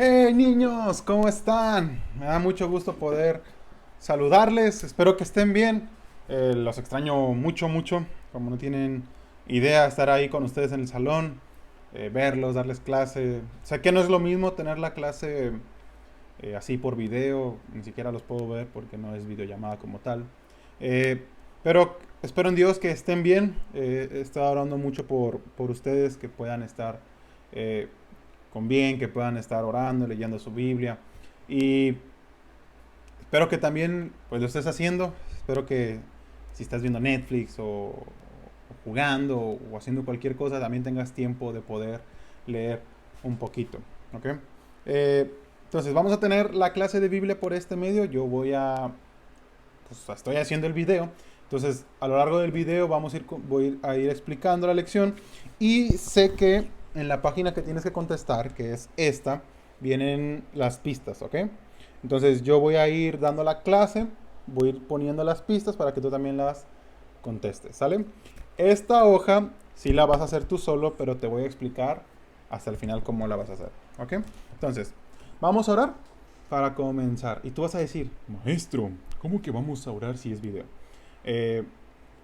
Hey niños, ¿cómo están? Me da mucho gusto poder saludarles, espero que estén bien. Los extraño mucho, mucho, como no tienen idea estar ahí con ustedes en el salón, verlos, darles clase. Sé que no es lo mismo tener la clase así por video, ni siquiera los puedo ver porque no es videollamada como tal. Eh, pero espero en Dios que estén bien. He estado orando mucho por ustedes, que puedan estar eh, con bien, que puedan estar orando, leyendo su Biblia. Y espero que también pues lo estés haciendo. Espero que si estás viendo Netflix o jugando o haciendo cualquier cosa, también tengas tiempo de poder leer un poquito. ¿Ok? Eh, entonces vamos a tener la clase de Biblia por este medio. Yo pues estoy haciendo el video. Entonces, a lo largo del video voy a ir explicando la lección. Y sé que en la página que tienes que contestar, que es esta, vienen las pistas, ¿ok? Entonces, yo voy a ir dando la clase, voy a ir poniendo las pistas para que tú también las contestes, ¿sale? Esta hoja sí la vas a hacer tú solo, pero te voy a explicar hasta el final cómo la vas a hacer, ¿ok? Entonces, vamos a orar para comenzar. Y tú vas a decir, maestro, ¿cómo que vamos a orar si es video? Eh,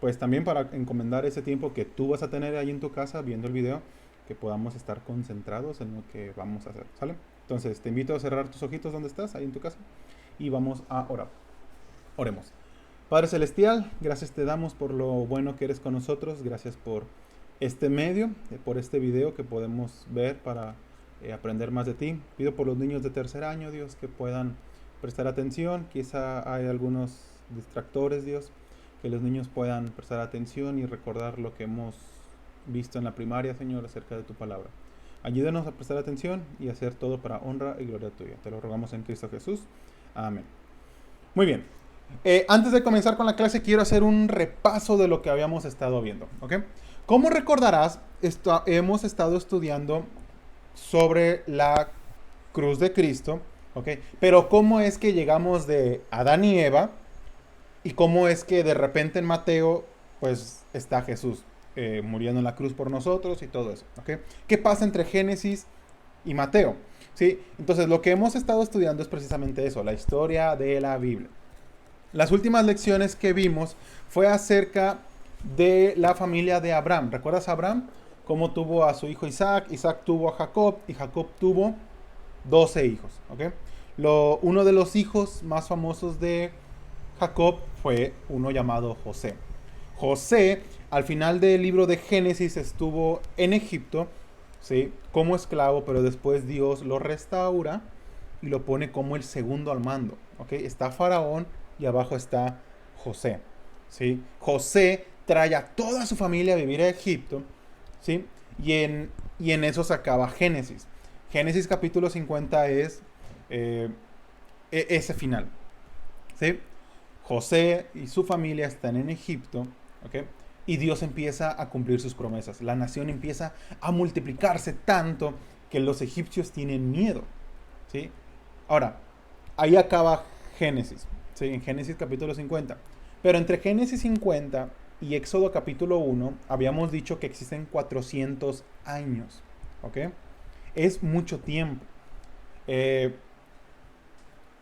pues también para encomendar ese tiempo que tú vas a tener ahí en tu casa viendo el video, que podamos estar concentrados en lo que vamos a hacer, ¿sale? Entonces te invito a cerrar tus ojitos donde estás, ahí en tu casa, y vamos a orar. Oremos. Padre Celestial, gracias te damos por lo bueno que eres con nosotros, gracias por este medio, por este video que podemos ver para aprender más de ti. Pido por los niños de tercer año, Dios, que puedan prestar atención. Quizá hay algunos distractores, Dios, que los niños puedan prestar atención y recordar lo que hemos visto en la primaria, Señor, acerca de tu palabra. Ayúdanos a prestar atención y hacer todo para honra y gloria tuya. Te lo rogamos en Cristo Jesús. Amén. Muy bien. Antes de comenzar con la clase, quiero hacer un repaso de lo que habíamos estado viendo. ¿Ok? Como recordarás, hemos estado estudiando sobre la cruz de Cristo. ¿Ok? Pero cómo es que llegamos de Adán y Eva y cómo es que de repente en Mateo, pues está Jesús muriendo en la cruz por nosotros y todo eso. ¿Ok? ¿Qué pasa entre Génesis y Mateo? ¿Sí? Entonces, lo que hemos estado estudiando es precisamente eso, la historia de la Biblia. Las últimas lecciones que vimos fue acerca de la familia de Abraham. ¿Recuerdas a Abraham? Cómo tuvo a su hijo Isaac, Isaac tuvo a Jacob y Jacob tuvo 12 hijos. ¿Ok? Uno de los hijos más famosos de Jacob fue uno llamado José. José, al final del libro de Génesis, estuvo en Egipto, ¿sí? Como esclavo, pero después Dios lo restaura y lo pone como el segundo al mando. ¿Ok? Está Faraón y abajo está José. ¿Sí? José trae a toda su familia a vivir a Egipto, ¿sí? Y en eso se acaba Génesis. Génesis capítulo 50 es eh, ese final. ¿Sí? José y su familia están en Egipto, ¿ok? Y Dios empieza a cumplir sus promesas. La nación empieza a multiplicarse tanto que los egipcios tienen miedo, ¿sí? Ahora, ahí acaba Génesis, ¿sí? En Génesis capítulo 50. Pero entre Génesis 50 y Éxodo capítulo 1 habíamos dicho que existen 400 años, ¿ok? Es mucho tiempo. Eh,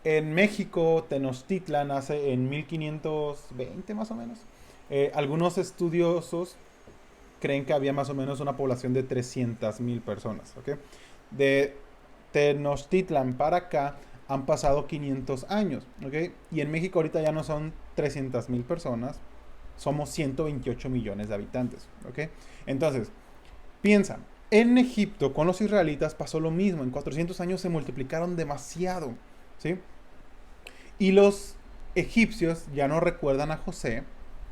en México, Tenochtitlan nace en 1520 más o menos. Algunos estudiosos creen que había más o menos una población de 300,000 personas. ¿Ok? De Tenochtitlan para acá han pasado 500 años. ¿Ok? Y en México ahorita ya no son 300,000 personas, somos 128 millones de habitantes. ¿Ok? Entonces, piensa, en Egipto con los israelitas pasó lo mismo. En 400 años se multiplicaron demasiado. ¿Sí? Y los egipcios ya no recuerdan a José,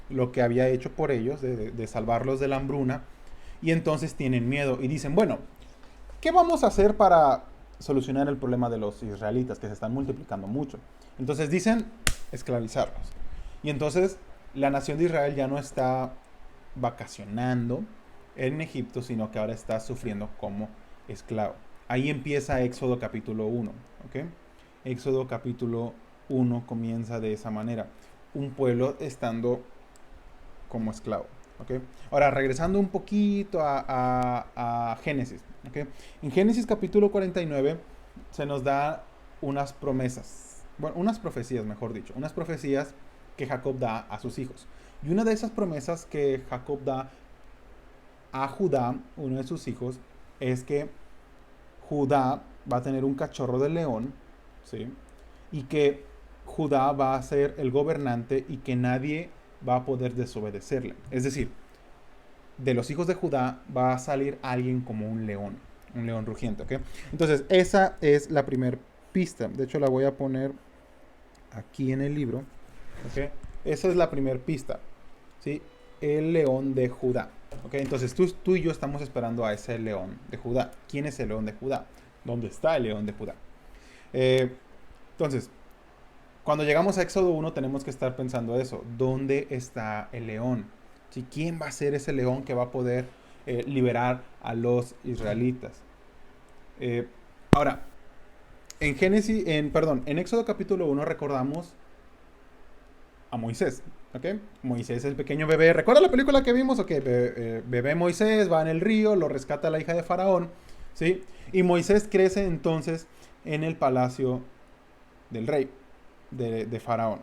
lo que había hecho por ellos, de salvarlos de la hambruna, y entonces tienen miedo y dicen, bueno, ¿qué vamos a hacer para solucionar el problema de los israelitas que se están multiplicando mucho? Entonces dicen, esclavizarlos. Y entonces la nación de Israel ya no está vacacionando en Egipto, sino que ahora está sufriendo como esclavo. Ahí empieza Éxodo capítulo 1. ¿Ok? Éxodo capítulo 1 comienza de esa manera. Un pueblo estando como esclavo. ¿Ok? Ahora, regresando un poquito a Génesis. ¿Ok? En Génesis capítulo 49 se nos da unas promesas, bueno, unas profecías, mejor dicho, unas profecías que Jacob da a sus hijos. Y una de esas promesas que Jacob da a Judá, uno de sus hijos, es que Judá va a tener un cachorro de león, ¿sí? Y que Judá va a ser el gobernante y que nadie va a poder desobedecerle. Es decir, de los hijos de Judá va a salir alguien como un león rugiente, ¿ok? Entonces, esa es la primera pista. De hecho, la voy a poner aquí en el libro, ¿ok? Esa es la primera pista, ¿sí? El león de Judá, ¿ok? Entonces, tú y yo estamos esperando a ese león de Judá. ¿Quién es el león de Judá? ¿Dónde está el león de Judá? Entonces, cuando llegamos a Éxodo 1 tenemos que estar pensando eso. ¿Dónde está el león? ¿Sí? ¿Quién va a ser ese león que va a poder liberar a los israelitas? Ahora, en Éxodo capítulo 1 recordamos a Moisés. ¿Ok? Moisés, el pequeño bebé. ¿Recuerda la película que vimos? Ok, bebé Moisés va en el río, lo rescata la hija de Faraón. ¿Sí? Y Moisés crece entonces en el palacio del rey de Faraón.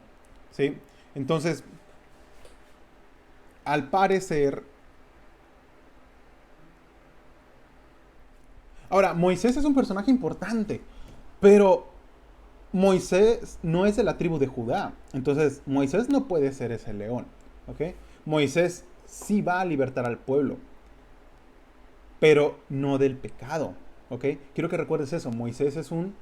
¿Sí? Entonces, al parecer... Ahora, Moisés es un personaje importante, pero Moisés no es de la tribu de Judá. Entonces, Moisés no puede ser ese león. ¿Ok? Moisés sí va a libertar al pueblo, pero no del pecado. ¿Ok? Quiero que recuerdes eso. Moisés es un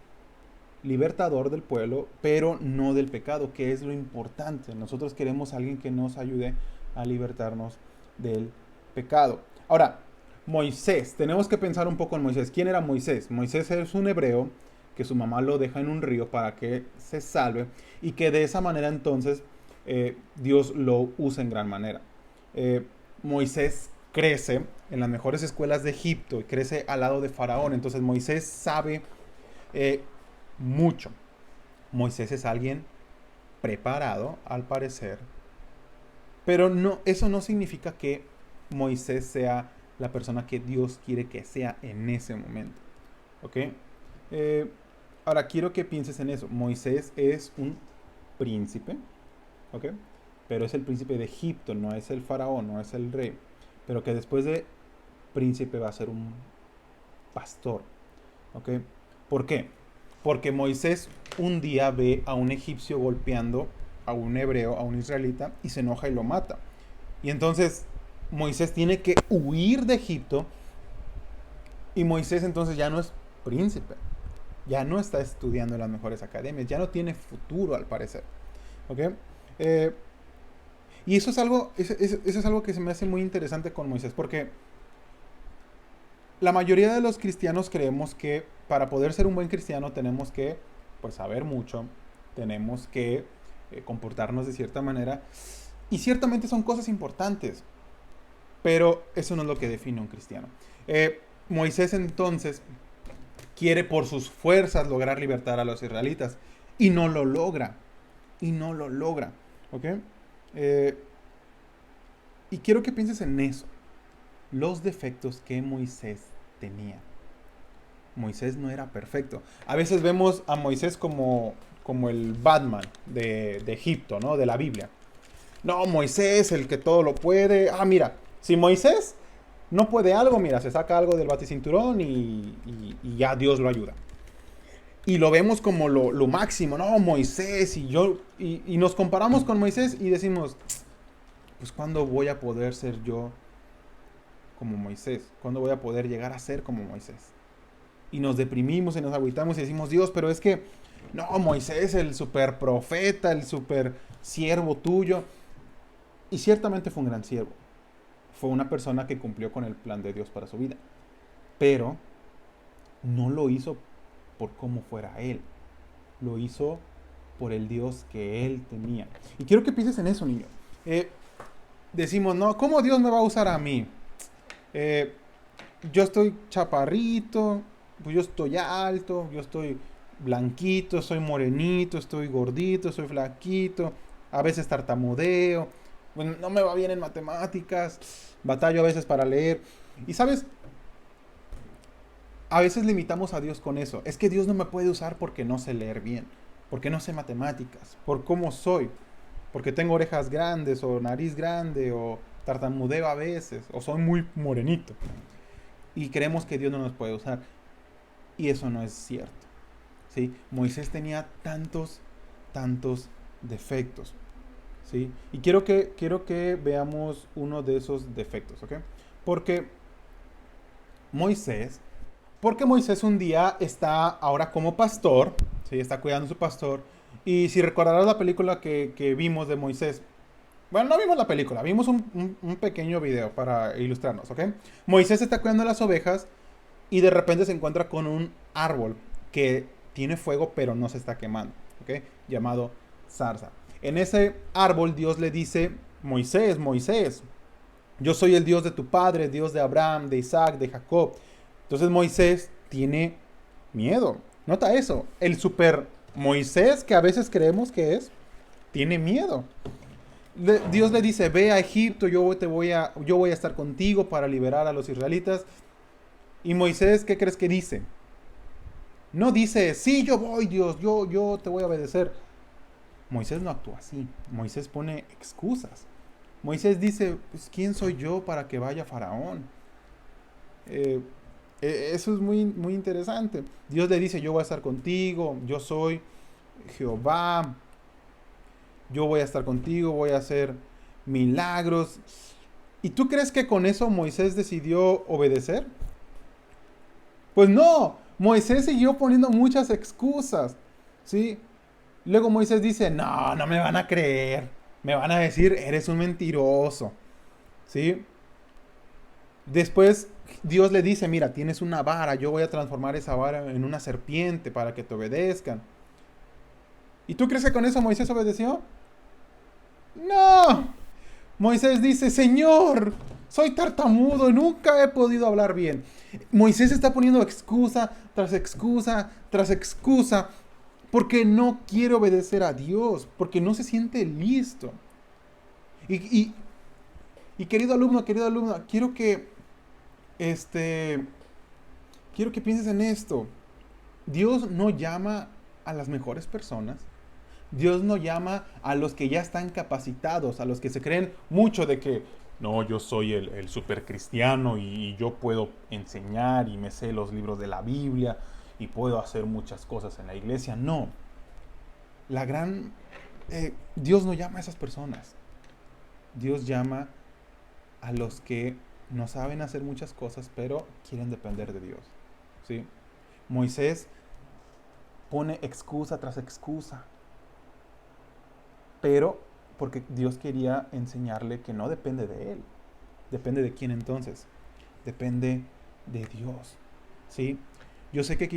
libertador del pueblo, pero no del pecado, que es lo importante. Nosotros queremos a alguien que nos ayude a libertarnos del pecado. Ahora, Moisés, tenemos que pensar un poco en Moisés. ¿Quién era Moisés? Moisés es un hebreo que su mamá lo deja en un río para que se salve y que de esa manera entonces Dios lo usa en gran manera. Moisés crece en las mejores escuelas de Egipto y crece al lado de Faraón. Entonces Moisés sabe eh, mucho. Moisés es alguien preparado, al parecer, pero no, eso no significa que Moisés sea la persona que Dios quiere que sea en ese momento. ¿Ok? Eh, Ahora quiero que pienses en eso. Moisés es un príncipe, ¿ok? Pero es el príncipe de Egipto, no es el faraón, no es el rey. Pero que después de príncipe va a ser un pastor, ¿ok? ¿Por qué? Porque Moisés un día ve a un egipcio golpeando a un hebreo, a un israelita, y se enoja y lo mata. Y entonces Moisés tiene que huir de Egipto y Moisés entonces ya no es príncipe, ya no está estudiando en las mejores academias, ya no tiene futuro al parecer. ¿Ok? Eh, y eso es algo que se me hace muy interesante con Moisés, porque la mayoría de los cristianos creemos que para poder ser un buen cristiano tenemos que pues, saber mucho, tenemos que comportarnos de cierta manera, y ciertamente son cosas importantes, pero eso no es lo que define un cristiano. Moisés entonces quiere por sus fuerzas lograr libertar a los israelitas, y no lo logra, y no lo logra, ¿ok? Eh, y quiero que pienses en eso, los defectos que Moisés tenía. Moisés no era perfecto. A veces vemos a Moisés como el Batman de Egipto, ¿no? De la Biblia. No, Moisés, el que todo lo puede. Ah, mira, si Moisés no puede algo, mira, se saca algo del baticinturón y ya Dios lo ayuda. Y lo vemos como lo máximo, ¿no? Moisés y yo. Y nos comparamos con Moisés y decimos, pues ¿cuándo voy a poder ser yo como Moisés? ¿Cuándo voy a poder llegar a ser como Moisés? Y nos deprimimos y nos agüitamos y decimos, Dios, pero es que, no, Moisés, el super profeta, el super siervo tuyo. Y ciertamente fue un gran siervo. Fue una persona que cumplió con el plan de Dios para su vida. Pero no lo hizo por cómo fuera él. Lo hizo por el Dios que él tenía. Y quiero que pienses en eso, niño. Decimos, no, ¿cómo Dios me va a usar a mí? Yo estoy chaparrito, pues yo estoy alto, yo estoy blanquito, soy morenito, estoy gordito, soy flaquito, a veces tartamudeo, bueno, no me va bien en matemáticas, batallo a veces para leer. Y sabes, A veces limitamos a Dios con eso. Es que Dios no me puede usar porque no sé leer bien, porque no sé matemáticas, por cómo soy, porque tengo orejas grandes o nariz grande o tartamudeo a veces o soy muy morenito. Y creemos que Dios no nos puede usar. Y eso no es cierto. ¿Sí? Moisés tenía tantos defectos. ¿Sí? Y quiero que veamos uno de esos defectos. ¿Ok? Porque Moisés, porque Moisés un día está ahora como pastor, ¿sí? Está cuidando a su pastor. Y si recordarás la película que vimos de Moisés, bueno, no vimos la película, vimos un pequeño video para ilustrarnos, ¿ok? Moisés está cuidando las ovejas y de repente se encuentra con un árbol que tiene fuego pero no se está quemando, ¿ok? Llamado zarza. En ese árbol Dios le dice, Moisés, Moisés, yo soy el Dios de tu padre, Dios de Abraham, de Isaac, de Jacob. Entonces Moisés tiene miedo. Nota eso, el super Moisés que a veces creemos que es, tiene miedo. Dios le dice, ve a Egipto, yo voy a estar contigo para liberar a los israelitas. Y Moisés, ¿qué crees que dice? No dice, sí, yo voy, Dios, yo te voy a obedecer. Moisés no actúa así. Moisés pone excusas. Moisés dice, pues, ¿quién soy yo para que vaya Faraón? Eh, Eso es muy interesante. Dios le dice, yo voy a estar contigo, yo soy Jehová, yo voy a estar contigo, voy a hacer milagros. ¿Y tú crees que con eso Moisés decidió obedecer? Pues no, Moisés siguió poniendo muchas excusas, ¿sí? Luego Moisés dice, no, no me van a creer, me van a decir, eres un mentiroso, ¿sí? Después Dios le dice, mira, tienes una vara, yo voy a transformar esa vara en una serpiente para que te obedezcan. ¿Y tú crees que con eso Moisés obedeció? No. Moisés dice, Señor, soy tartamudo y nunca he podido hablar bien. Moisés está poniendo excusa tras excusa tras excusa porque no quiere obedecer a Dios, porque no se siente listo. Y, y, y querido alumno, este, quiero que pienses en esto. Dios no llama a las mejores personas. Dios no llama a los que ya están capacitados, a los que se creen mucho de que no, yo soy el super cristiano y yo puedo enseñar y me sé los libros de la Biblia y puedo hacer muchas cosas en la iglesia. No, la gran... Dios no llama a esas personas. Dios llama a los que no saben hacer muchas cosas, pero quieren depender de Dios. ¿Sí? Moisés pone excusa tras excusa, pero porque Dios quería enseñarle que no depende de él. ¿Depende de quién entonces? Depende de Dios. ¿Sí? Yo sé que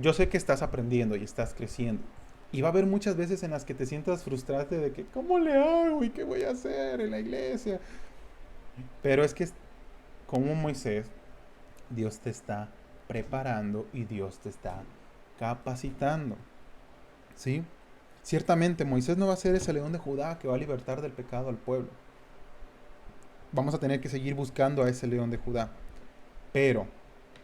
yo sé que estás aprendiendo y estás creciendo. Y va a haber muchas veces en las que te sientas frustrado de que, ¿cómo le hago? ¿Y qué voy a hacer en la iglesia? Pero es que, como Moisés, Dios te está preparando y Dios te está capacitando. ¿Sí? Ciertamente Moisés no va a ser ese león de Judá que va a libertar del pecado al pueblo. Vamos a tener que seguir buscando a ese león de Judá. Pero,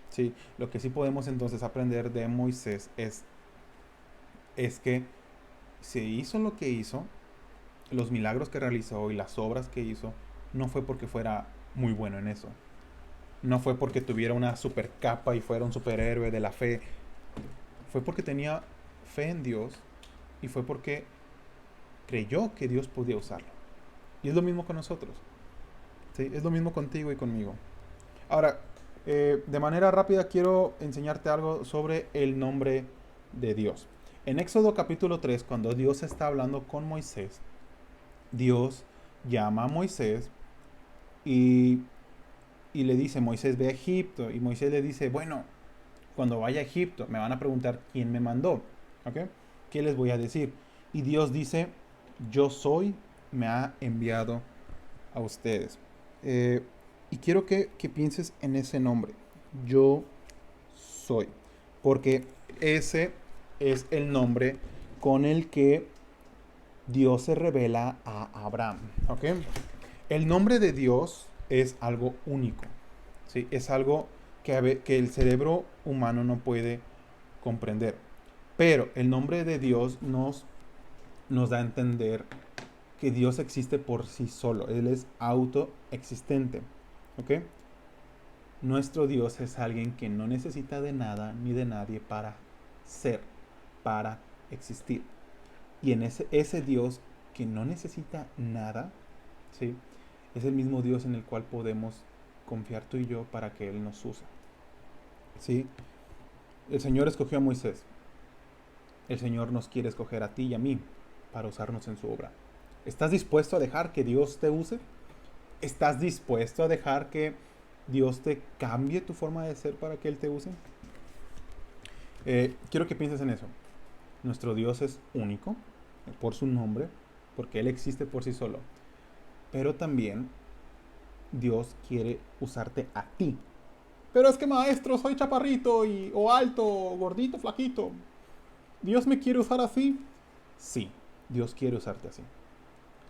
sí, lo que sí podemos entonces aprender de Moisés es que se hizo lo que hizo, los milagros que realizó y las obras que hizo, no fue porque fuera muy bueno en eso. No fue porque tuviera una super capa y fuera un superhéroe de la fe. Fue porque tenía fe en Dios y fue porque creyó que Dios podía usarlo. Y es lo mismo con nosotros. ¿Sí? Es lo mismo contigo y conmigo. Ahora, de manera rápida quiero enseñarte algo sobre el nombre de Dios. En Éxodo capítulo 3, cuando Dios está hablando con Moisés, Dios llama a Moisés y, y le dice, Moisés, ve a Egipto. Y Moisés le dice, bueno, cuando vaya a Egipto me van a preguntar quién me mandó. ¿Ok? ¿Qué les voy a decir? Y Dios dice, yo soy, me ha enviado a ustedes. Y quiero que pienses en ese nombre. Yo soy. Porque ese es el nombre con el que Dios se revela a Abraham. ¿Ok? El nombre de Dios es algo único. ¿Sí? Es algo que el cerebro humano no puede comprender. Pero el nombre de Dios nos da a entender que Dios existe por sí solo. Él es autoexistente. ¿Ok? Nuestro Dios es alguien que no necesita de nada ni de nadie para ser, para existir. Y en ese Dios que no necesita nada, ¿sí? Es el mismo Dios en el cual podemos confiar tú y yo para que Él nos use. ¿Sí? El Señor escogió a Moisés. El Señor nos quiere escoger a ti y a mí para usarnos en su obra. ¿Estás dispuesto a dejar que Dios te use? ¿Estás dispuesto a dejar que Dios te cambie tu forma de ser para que Él te use? Quiero que pienses en eso. Nuestro Dios es único por su nombre, porque Él existe por sí solo. Pero también Dios quiere usarte a ti. Pero es que maestro, soy chaparrito o alto, o gordito, flaquito. ¿Dios me quiere usar así? Sí, Dios quiere usarte así.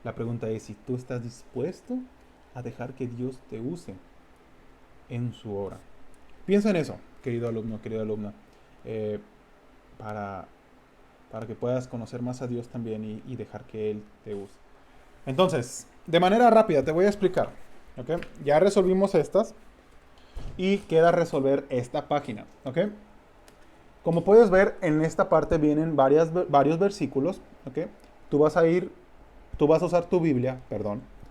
La pregunta es si tú estás dispuesto a dejar que Dios te use en su obra. Piensa en eso, querido alumno, querida alumna, para, para que puedas conocer más a Dios también y dejar que Él te use. Entonces, de manera rápida te voy a explicar. ¿Okay? Ya resolvimos estas y queda resolver esta página. ¿Okay? Como puedes ver, en esta parte vienen varios versículos. ¿Okay? Tú vas a usar tu Biblia,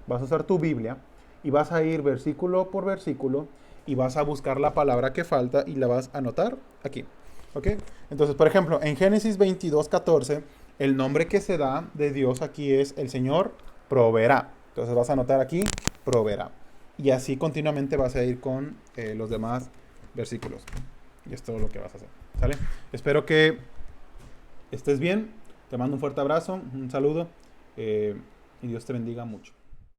vas a usar tu Biblia y vas a ir versículo por versículo y vas a buscar la palabra que falta y la vas a anotar aquí. ¿Ok? Entonces, por ejemplo, en Génesis 22:14, el nombre que se da de Dios aquí es el Señor proveerá. Entonces vas a anotar aquí, proveerá. Y así continuamente vas a ir con los demás versículos. Y es todo lo que vas a hacer. ¿Sale? Espero que estés bien. Te mando un fuerte abrazo, un saludo. Y Dios te bendiga mucho.